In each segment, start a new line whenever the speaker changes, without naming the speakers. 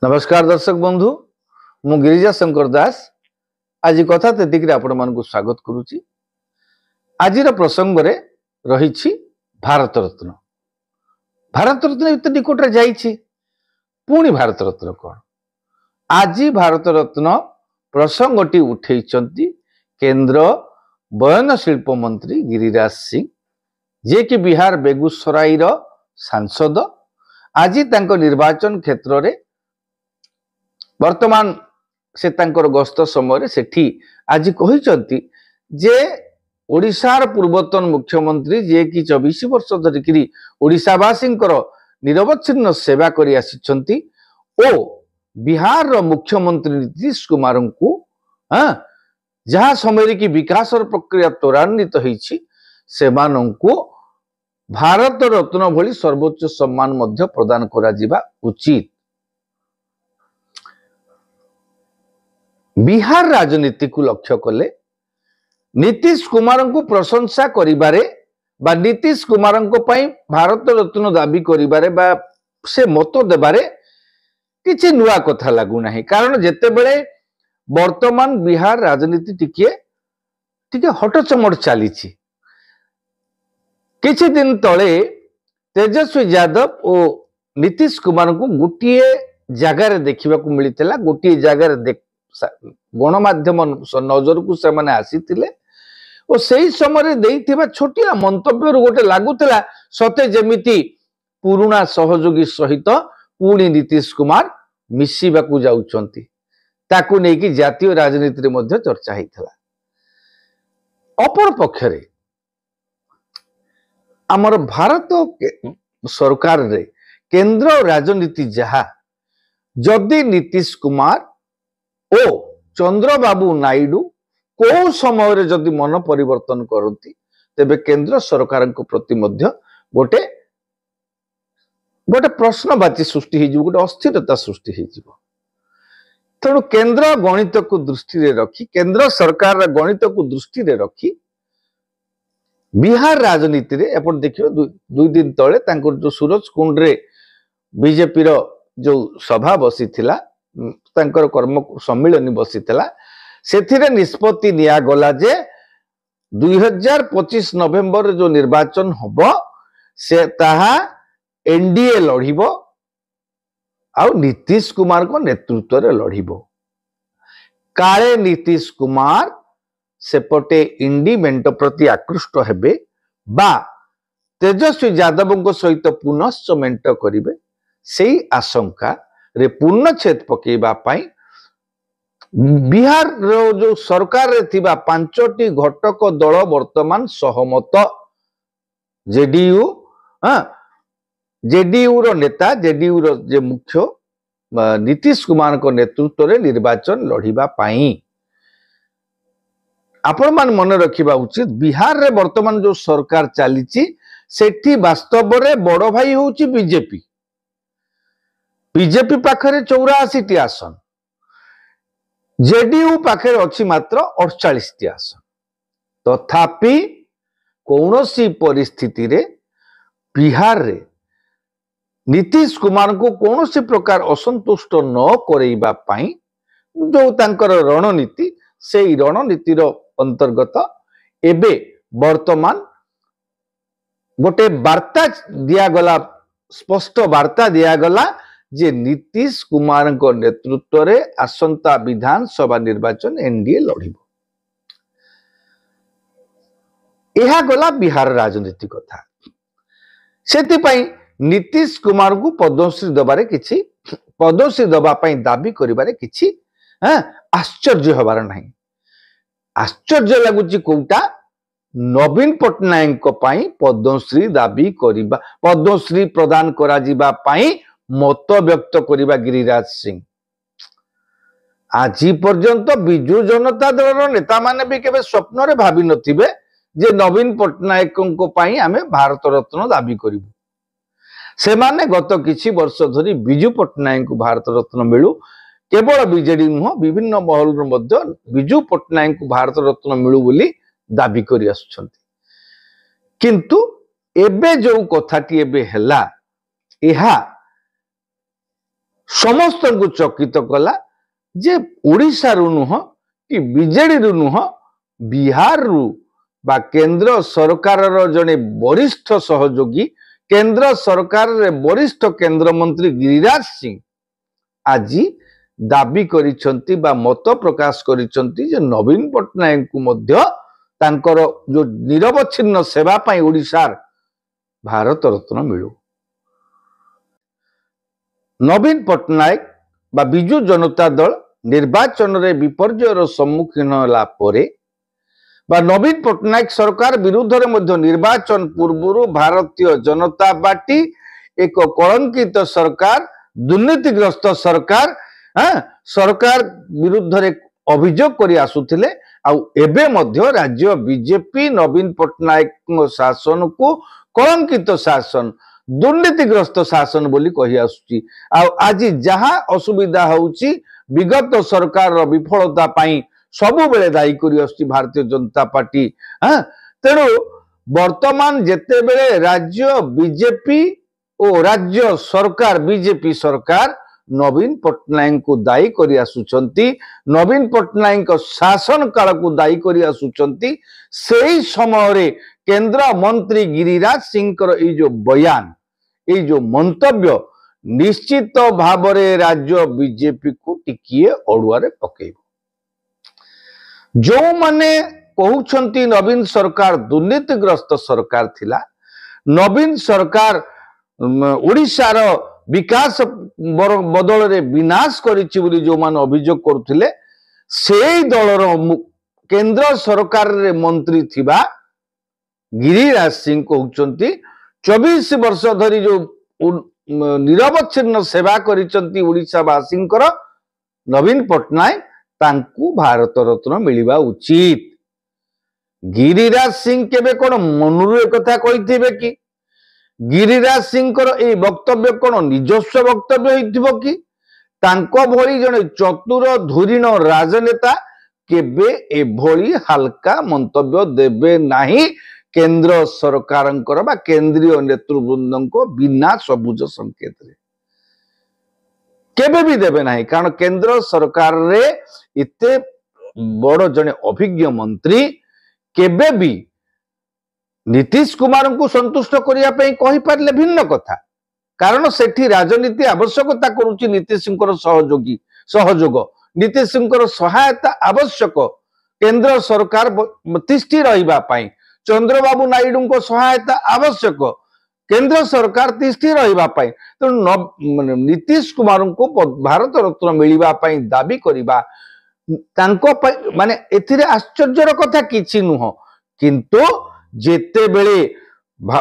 नमस्कार दर्शक बंधु मु गिरिजा शंकर दास आज कथा तेतिक आपण मानक स्वागत करुच्ची। आज प्रसंग रे रही भारत रत्न। भारत रत्न एत निकट जाइछि पुणी भारत रत्न कौन आज भारत रत्न प्रसंगटी उठेइचंती केंद्र बयन शिल्प मंत्री गिरिराज सिंह जे कि बिहार बेगूसराय सांसद आज तांको निर्वाचन क्षेत्र रे वर्तमान से तांकर गस्त समय सेठी आज कहिचंती जे ओडिशार पूर्वतन मुख्यमंत्री जे कि 24 वर्ष धरिकी ओडिशावासी निरवच्छिन्न सेवा करि आसिछंती ओ बिहार रो मुख्यमंत्री नीतीश कुमार को जहाँ समय कि विकास प्रक्रिया त्वरान्वित होईछि सेमानंकु भारत रत्न भली सर्वोच्च सम्मान मध्य प्रदान करा जिबा उचित। बिहार राजनीति को लक्ष्य कले नीतीश कुमार को प्रशंसा करिबारे बा नीतीश कुमार को पई भारत रत्न दाबी करिबारे बा से मत देबारे किछि नुआ कथा लागू नाही। कारण जेते बेले वर्तमान बिहार राजनीति टिके हटचमट चलीछि। किछि दिन तले तेजस्वी यादव और नीतीश कुमार को गोटे जगार देखा मिलता गोटे जगार गणमाध्यम नजर को से माने आसीथिले और सही समय देइथिबा छोटिया मंतव्य गोटे लागुला सते जेमिति पुराना सहयोगी सहित पुणी नीतीश कुमार मिसिबाकू जाउचंती ताकू नेकी जातीय राजनीति रे मध्य चर्चा हेइथला। अपर पक्षरे आमर भारत सरकार रे केंद्र राजनीति जहा जदि नीतीश कुमार ओ चंद्रबाबू नायडू को समय रे जदि मन परिवर्तन करती तेबे केंद्र सरकार को प्रति मध्य गोटे गोटे प्रश्नवाची सृष्टि हो गोटे अस्थिरता सृष्टि हो। तेणु केंद्र गणित को दृष्टि रे रखी केंद्र सरकार गणित को दृष्टि रे रखी बिहार राजनीति रे एपट देखियो दुई दिन तले तांकर जो सूरज कुंड रे बीजेपी रो जो सभा बसी थिला तांकर कर्म सम्मिलन बसी थिला सेथिरे निष्पत्ति निया गला जे 2025 नवेम्बर जो निर्वाचन हबो से ताहा एनडीए लढिबो आ नीतीश कुमार को नेतृत्व रे लढिबो। काले नीतीश कुमार सेपटे इंडी मेंट प्रति आकृष्ट हेबे बा तेजस्वी यादव सहित पुनश्च मेंट करिवे सेही आशंका रे पूर्णछेद पकेबा पाई बिहार रो जो सरकार रे थिबा 5टी घटक दल वर्तमान सहमत। जेडीयू रो नेता जेडीयू रो जे मुख्य नीतीश कुमार को नेतृत्व रे निर्वाचन लढिबा पाई आपण मान मन रखिबा उचित। बिहार रे वर्तमान जो सरकार चलीची सेठी वास्तव रे बड़ भाई होउची बीजेपी। बीजेपी पाखरे 84 टी आसन जेडीयू पाखरे अछि मात्र 48 टी आसन। तथापि कौनसी परिस्थिति रे बिहार रे नीतीश कुमार को कौनसी प्रकार असंतुष्ट न करेइबा पाई जो तांकर रणनीति से रणनीतिर अंतर्गत एबे वर्तमान गोटे वार्ता दिया गला स्पष्ट वार्ता दिया गला जे नीतीश कुमार को नेतृत्व रे आसंता विधानसभा निर्वाचन एनडीए लढिबो। एहा गला बिहार राजनीति कथा। सेति पई नीतीश कुमार को पद्मश्री दबारे किछि पद्मश्री दबा पई दाबी करिबारे किछि आश्चर्य हबार नहीं। आश्चर्य लगुची कोटा नवीन पटनायक को पाई पद्मश्री दाबी करिबा पद्मश्री प्रदान करा जिबा पाई मत व्यक्त करिबा गिरिराज सिंह। आज पर्यंत बिजु जनता दल नेता माने भी केबे स्वप्न रे भाबी नथिबे जे नवीन पटनायक को पाई आमे भारत रत्न दाबी करिबु। से माने गत किछि वर्ष धरी बिजु पटनायक को भारत रत्न मिलू केवल बीजेडी नुह विभिन्न महल मध्य बिजु पटनायक को भारत रत्न मिलू बोली दाबी करि आसुछंती। किंतु एबे जो कथाटी एबे हैला एहा समस्त को चकित कला जे ओडिशा रु नुह कि बीजेडी रु नुह बिहार रु बा केंद्र सरकार जने वरिष्ठ सहयोगी केंद्र सरकार रे वरिष्ठ केंद्र मंत्री गिरिराज सिंह आज दाबी करिसंती बा मत प्रकाश करिसंती जे नवीन पटनायक को मध्य तांकर जो निरवच्छिन्न सेवा पाई ओडिशार भारत रत्न मिलू। नवीन पटनायक बा बिजू जनता दल निर्वाचन रे विपर्ययर सम्मुखीन होला परे बा नवीन पटनायक सरकार विरुद्ध रे मध्य निर्वाचन पूर्व भारतीय जनता पार्टी एक कलंकित सरकार दुर्नीतिग्रस्त सरकार सरकार विरुद्ध रे अभियोग करी आसुथिले आउ एबे मध्य राज्य बीजेपी नवीन पटनायक शासन को कलंकित शासन दुर्नीतिग्रस्त शासन बोली कही आसुची। आज जहा असुविधा होउची विगत सरकार रो विफलता पाई सबु बेले दायी करी आसुची भारतीय जनता पार्टी। तेणु वर्तमान जेते बेले राज्य बीजेपी और राज्य सरकार बीजेपी सरकार नवीन पटनायक को दायी करी आसुचंती नवीन पटनायक शासन काल को दायी करी आसुचंती सेही समय रे केंद्र मंत्री गिरिराज सिंह ये जो बयान ये जो मंतव्य निश्चित भाव रे राज्य बीजेपी को टिकिए अड़ुआरे पकेब। जो माने कहउछंती नवीन सरकार दुर्नीतिग्रस्त सरकार थिला नवीन सरकार ओडिशार विकास बदल रे विनाश करिछि बोली जो मान अभियोग करुथिले सेही दलर केंद्र सरकार रे मंत्री थिबा गिरिराज सिंह कहउछंती 24 वर्ष धरी जो निरवच्छिन्न सेवा करिसंती ओडिशावासींकर नवीन पटनायक तांकू भारत रत्न मिलिबा उचित। गिरिराज सिंह केबे कोन मनुरु कथा कहिथिबे कि गिरिराज सिंह ए वक्तव्य कोन निजस्व वक्तव्य होइथिबो कि तांको भली जने चतुर धुरीण राजनेता केबे एभली हल्का मंतव्य देबे नाही केंद्र सरकारंकर बा केंद्रीय नेतृवृंद को बिना सबुज संकेत रे केबे भी देबे नाही कारण केंद्र सरकार रे इते बड़ जने अभिज्ञ मंत्री केबे भी नीतीश कुमार को संतुष्ट करिया पे कहि पारले भिन्न कथा कारण सेठी राजनीति आवश्यकता करूची नीतीश सहयोगी सहयोग नीतीश सहायता आवश्यक केंद्र सरकार तिष्ठी रहिबा पाई चंद्रबाबू नायडू को सहायता आवश्यक केंद्र सरकार तिष्ठी रहिबा पाई तो नीतीश कुमार को भारत रत्न मिलिबा पाई दाबी करिबा तांको माने एथिरे आश्चर्यर कथा किछि नुह किंतु जेते बेले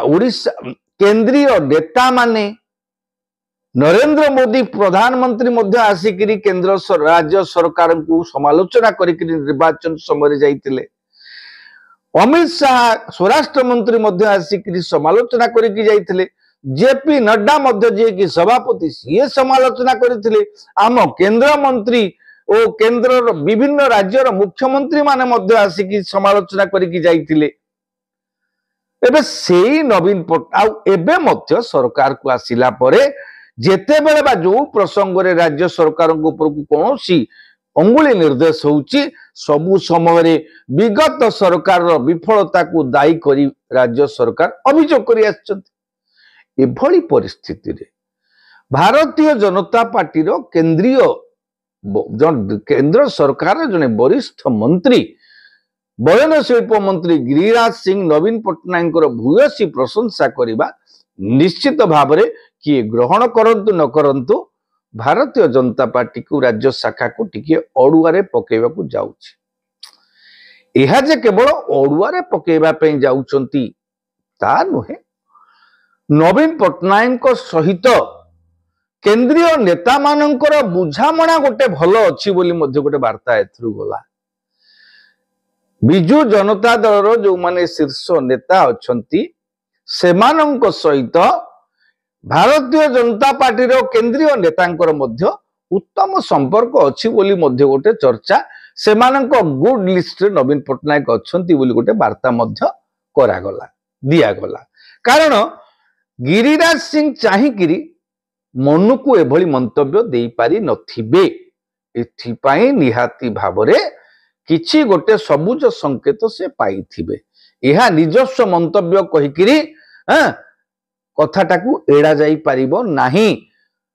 ओडिशा केंद्रीय नेता माने नरेंद्र मोदी प्रधानमंत्री मध्य आसिकरी केंद्र राज्य सरकार को समालोचना करिक निर्वाचन समय जाइतिले अमित शाह स्वराष्ट्र मंत्री मध्य आसिकरी समालोचना करिक जाइतिले जेपी नड्डा मध्य जे कि सभापति सीए समालोचना करथिले आम केंद्र मंत्री और केंद्र विभिन्न राज्यर मुख्यमंत्री माने मध्य आसिकी समालोचना करिक जाइतिले एबे सेही नवीन पटनायक एबे मध्य सरकार को आसिला परे जेते बेले बा जो प्रसंग रे राज्य सरकार को ऊपर को कोनोसी अंगुली निर्देश होउची सबु समय रे विगत सरकार रो विफलता को दायी करी राज्य सरकार अभियोग करी आछथि। एभली परिस्थिति रे भारतीय जनता पार्टी रो केंद्रीय केंद्र सरकार जने वरिष्ठ मंत्री बयन शिल्प मंत्री गिरिराज सिंह नवीन पटनायक भूयसी प्रशंसा करने निश्चित भाव में किए ग्रहण करंतु न करंतु भारतीय जनता पार्टी को राज्य शाखा को टिके अड़ुआरे पकेबा को जाउछि। एहा जे केवल अड़ुआरे पकेबा पे जाउछंती ता नुहे नवीन पटनायक सहित केंद्रीय नेता मानकर बुझामणा गोटे भल अछि बोली मध्य गोटे वार्ता एथरु गला। बिजू जनता दल जो माने शीर्ष नेता अछंती सेमानंक सहित भारतीय जनता पार्टी रो केंद्रीय नेतांकर मध्य उत्तम संपर्क अछि बोली मध्य गोटे चर्चा सेमानंक गुड लिस्ट रे नवीन पटनायक अछंती बोली गोटे वार्ता मध्य करा गला दिया गला कारण गिरिराज सिंह चाहिकिरी ମନକୁ ଏଭଳି ମନ୍ତବ୍ୟ ଦେଇପାରି ନଥିବେ। ଏଥିପାଇଁ ନିହାତି ଭାବରେ କିଛି ଗୋଟେ ସବୁଜ ସଂକେତ ସେ ପାଇଥିବେ। ଏହା ନିଜସ୍ୱ ମନ୍ତବ୍ୟ କହିକିରି କଥାଟାକୁ ଏଡା ଯାଇ ପାରିବ ନାହିଁ।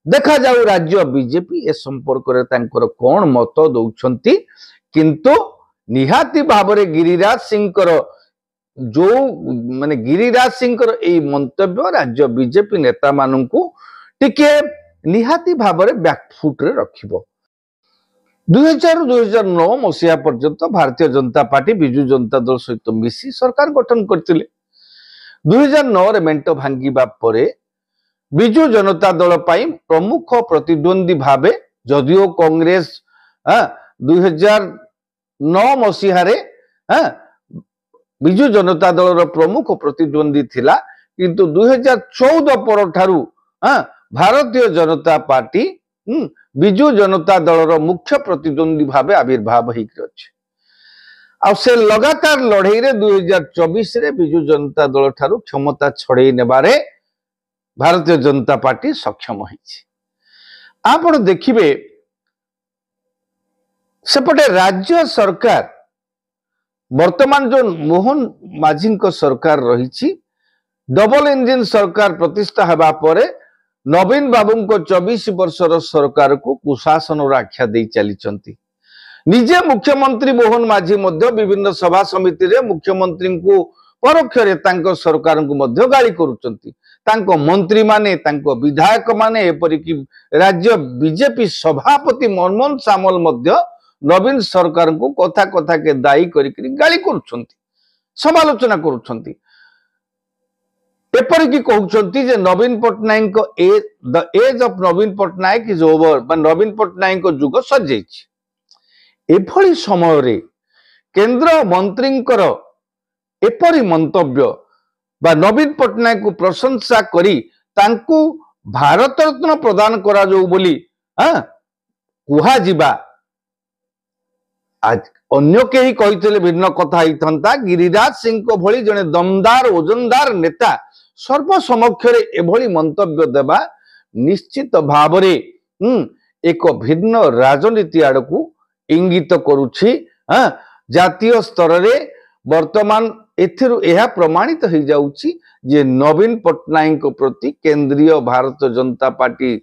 ଦେଖାଯାଉ ରାଜ୍ୟ ବିଜେପି ଏ ସମ୍ପର୍କରେ ତାଙ୍କର କଣ ମତ ଦଉଛନ୍ତି। କିନ୍ତୁ ନିହାତି ଭାବରେ गिरिराज सिंहଙ୍କର जो माने गिरिराज सिंहଙ୍କର ଏଇ ମନ୍ତବ୍ୟ ରାଜ୍ୟ ବିଜେପି ନେତା ମାନଙ୍କୁ ଟିକେ ନିହାତି ଭାବରେ ବ୍ୟାକଫୁଟ ରେ ରଖିବ। 2000-2009 ମସିହା ପର୍ଯ୍ୟନ୍ତ ଭାରତୀୟ ଜନତା ପାର୍ଟି ବିଜୁ ଜନତା ଦଳ ସହିତ ମିଶି ସରକାର ଗଠନ କରିଥିଲେ। 2009 ରେ ମେଣ୍ଟ ଭାଙ୍ଗିବା ପରେ ବିଜୁ ଜନତା ଦଳ ପାଇଁ ପ୍ରମୁଖ ପ୍ରତିଦ୍ୱନ୍ଦ୍ୱୀ ଭାବେ ଯଦିଓ କଂଗ୍ରେସ 2009 ମସିହାରେ ବିଜୁ ଜନତା ଦଳର ପ୍ରମୁଖ ପ୍ରତିଦ୍ୱନ୍ଦ୍ୱୀ ଥିଲା, କିନ୍ତୁ 2014 ପରଠାରୁ ଭାରତୀୟ ଜନତା ପାର୍ଟି ବିଜୁ ଜନତା ଦଳର ମୁଖ୍ୟ ପ୍ରତିଦ୍ୱନ୍ଦ୍ୱୀ ଭାବେ ଆବିର୍ଭାବ ହେଇକି ଅଛି। ଆଉ ସେ ଲଗାତାର ଲଢେଇରେ 2024 ରେ ବିଜୁ ଜନତା ଦଳ ଠାରୁ କ୍ଷମତା ଛଡେଇ ନେବାରେ ଭାରତୀୟ ଜନତା ପାର୍ଟି ସକ୍ଷମ ହେଇଛି। ଆପଣ ଦେଖିବେ ସେପଟେ ରାଜ୍ୟ ସରକାର ବର୍ତ୍ତମାନ जो मोहन माझी सरकार रही डबल इंजिन सरकार प्रतिष्ठा हेबा परे नवीन बाबू 24 वर्षर सरकार को कुशासन आख्या दे चली निजे मुख्यमंत्री मोहन माझी विभिन्न सभा समिति रे मुख्यमंत्री को परोक्ष सरकार को गाली करुँच मंत्री माने विधायक माने एपरिकी राज्य बीजेपी सभापति मनमोहन सामल नवीन सरकार को कथा कथा के दायी करी गाली करुँच समालोचना करुँच एपरिकी कहते जे Naveen Patnaik the age of Naveen Patnaik is over बा नवीन पट्टनायक जुग सर एभली समय रे केंद्र मंत्री एपरी मंतव्य बा नवीन पट्टनायक को प्रशंसा करी तांकू भारत रत्न प्रदान करा जो बोली कुहा जिबा आज अन्य कहीं कही भिन्न कथा होता गिरिराज सिंह को भली जने दमदार ओजनदार नेता सर्वसमक्ष एभली मंतव्य देवा निश्चित भाव एक भिन्न राजनीति आड़ को इंगित करुछि। जातीय स्तर रे वर्तमान एथिरु एहा प्रमाणित हो जाउछि जे नवीन पट्टनायक प्रति केंद्रीय भारतीय जनता पार्टी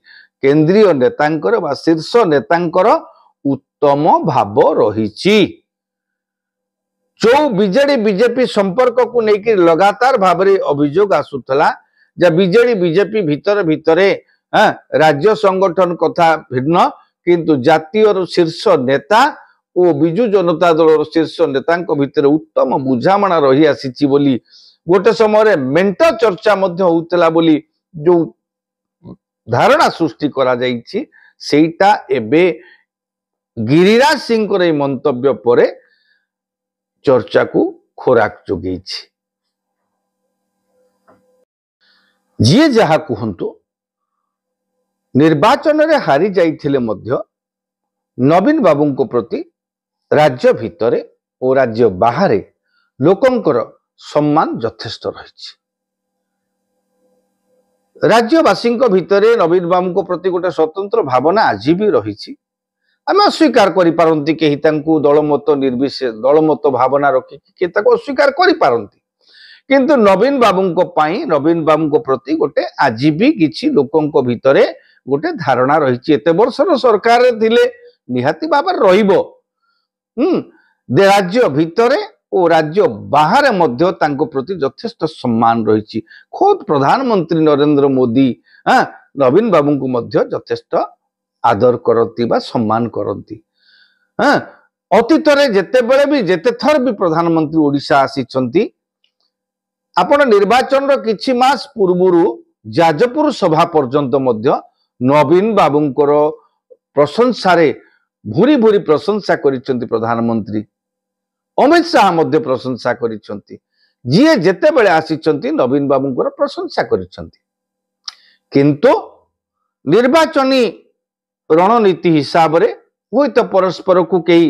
केंद्रीय नेतांकर बा शीर्ष नेतांकर उत्तम भाव रही। जो बीजेडी बीजेपी संपर्क को लेकर लगातार भाव में अभियोग आसूला बीजेडी बीजेपी भितर भितर राज्य संगठन कथा भिन्न किंतु जातीय शीर्ष नेता और बिजु जनता दल शीर्ष नेता भितर उत्तम बुझामणा रही आसी बोली गोटे समय मेंट चर्चा होता बोली जो धारणा सृष्टि करा जाइछि सेटा एबे गिरिराज सिंह मंतव्य पर चर्चा को खोराक जोगे जी जहा कहतु निर्वाचन रे हारी जाइथिले मध्य नवीन बाबू को प्रति राज्य भितर और राज्य बाहर लोकंकर सम्मान यथेष्ट रही। राज्यवासी भितर नवीन बाबू को प्रति गोटे स्वतंत्र भावना आज भी रही। आम अस्वीकार करिपारंती केही तांकू दलमत निर्विशेष दलमत भावना रखिकी अस्वीकार करिपारंती किंतु नवीन बाबू पाई नवीन बाबू को प्रति गोटे आज भी किछि लोकंक भितरे गोटे धारणा रही। एते वर्षर सरकार थिले निहाती भाव रहिबो राज्य भितरे और राज्य बाहर मध्य तांको प्रति यथेष्ट सम्मान रही। खुद प्रधानमंत्री नरेंद्र मोदी नवीन बाबू को मध्य यथेष्ट आदर करती बा सम्मान करती। अतीत जेते बेले भी जेते थर भी प्रधानमंत्री ओडिशा आसी आपण निर्वाचन किछि मास पूर्वरु जाजपुर सभा पर्यंत मध्य नवीन बाबूंकर प्रशंसा रे भूरी भूरी प्रशंसा करिसेंती। प्रधानमंत्री अमित शाह मध्य प्रशंसा करिसेंती जी जेते बेले आसी नवीन बाबूंकर प्रशंसा करिसेंती किंतु निर्वाचनी रणनीति हिसाब रे हुई तो परस्पर को कई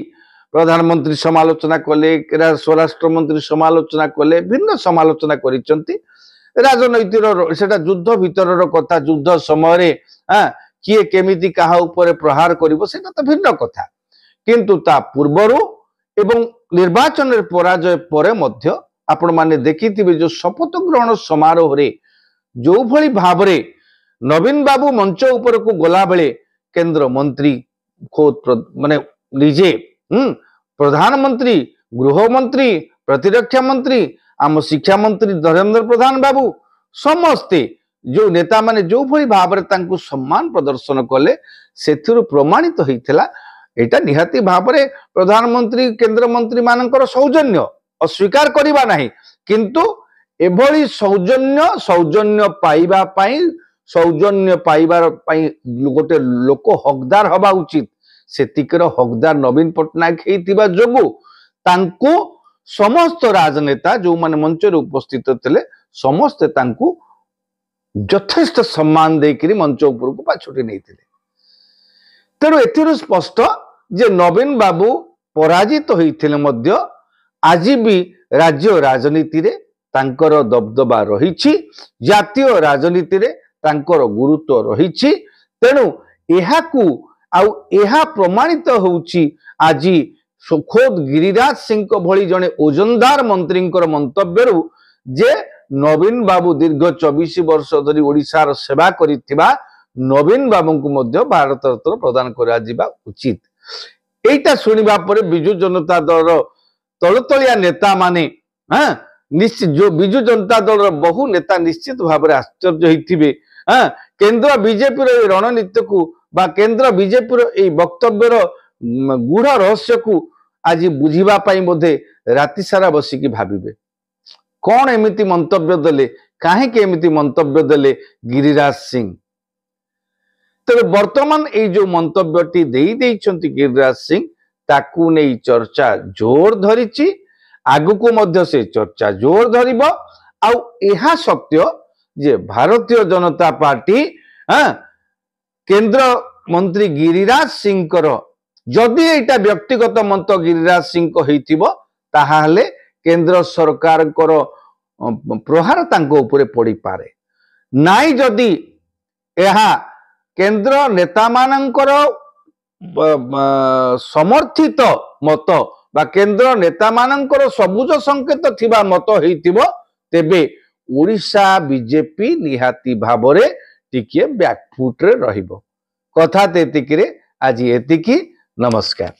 प्रधानमंत्री समालोचना कले स्वराष्ट्र मंत्री समालोचना कले भिन्न समालोचना करिसेंती राजनैतिर सेटा युद्ध भितर कथा युद्ध समय किए केमिति काहा उपरे प्रहार करिवो सेटा तो भिन्न कथा किंतु ता पूर्वरु एवं निर्वाचन पराजय परे मध्य आपण माने देखिथिबे जो शपथ ग्रहण समारोह रे जो भली भाबरे नवीन बाबू मंच ऊपर को गला बेले केंद्र मंत्री खुद माने निजे प्रधानमंत्री गृह मंत्री प्रतिरक्षा मंत्री आम शिक्षा मंत्री धर्मेंद्र प्रधान बाबू समस्ते जो नेता माने जो भली भाबरे तांकु सम्मान प्रदर्शन कले सेथिरु प्रमाणित होइथिला एटा निहाती भाबरे प्रधानमंत्री केंद्र मंत्री मानकर सौजन्य अस्वीकार करिबा नाही किंतु एभली सौजन्य पाइबा पाई सौजन्य पाइबार पाई गोटे लोक हकदार हबा उचित सेतिकर हकदार नवीन पटनायक हेतिबा जोगु तांकु समस्त राजनेता जो माने मंच रे उपस्थित थिले समस्त तांकु यथेष्ट सम्मान देकरी मंच ऊपर को पाछुटी नैथिले तेणु एथिरु स्पष्ट जे नवीन बाबू पराजित होइथिले मध्य आज भी राज्य राजनीति रे तांकर दबदबा रहिछि जातीय राजनीति रे तांकर गुरुत्व रहिछि तेणु एहाकू आउ एहा प्रमाणित होउछि आज खोद गिरिराज सिंह को भली जने ओजनदार मंत्री मंतव्यरु जे नवीन बाबू दीर्घ 24 वर्ष धरी ओडिशार सेवा करिथिबा नवीन बाबू को मध्य भारत रत्न प्रदान करा जिबा उचित एटा सुनिबा परे बिजु जनता दल तलतलिया नेता माने निश्चित जो बिजु जनता दल बहु नेता निश्चित भाव में आश्चर्य होइथिबे केंद्र बीजेपी रणनीति को बा केंद्र बीजेपी वक्तव्यर गूढ़ रहस्य को आज बुझीबा पाई बोधे राति सारा बसिकी भाविबे कौन एमिति मंतव्य देले काहेकि एमिति मंतव्य देले गिरिराज सिंह तेरे वर्तमान ए जो मंतव्यटी देई देइछंती गिरिराज सिंह ताकू नै चर्चा जोर धरिछि आगु को मध्य से चर्चा जोर धरिबो आउ एहा सत्य जे भारतीय जनता पार्टी केंद्र मंत्री गिरिराज सिंह कर जदि एटा व्यक्तिगत मंत गिरिराज सिंह को हेतिबो ताहाले केंद्र सरकार कर प्रहार तांको ऊपर पड़ी पारे नाई जदि एहा केंद्र नेता मानकर समर्थित मत बा केंद्र नेता मानकर सबुज संकेत थिबा मत हेतिबो तेबे ओडिशा बीजेपी निहाती भाबरे टिके बैकफुट रे रहिबो कथा तेतिकी रे आज एतिकी नमस्कार।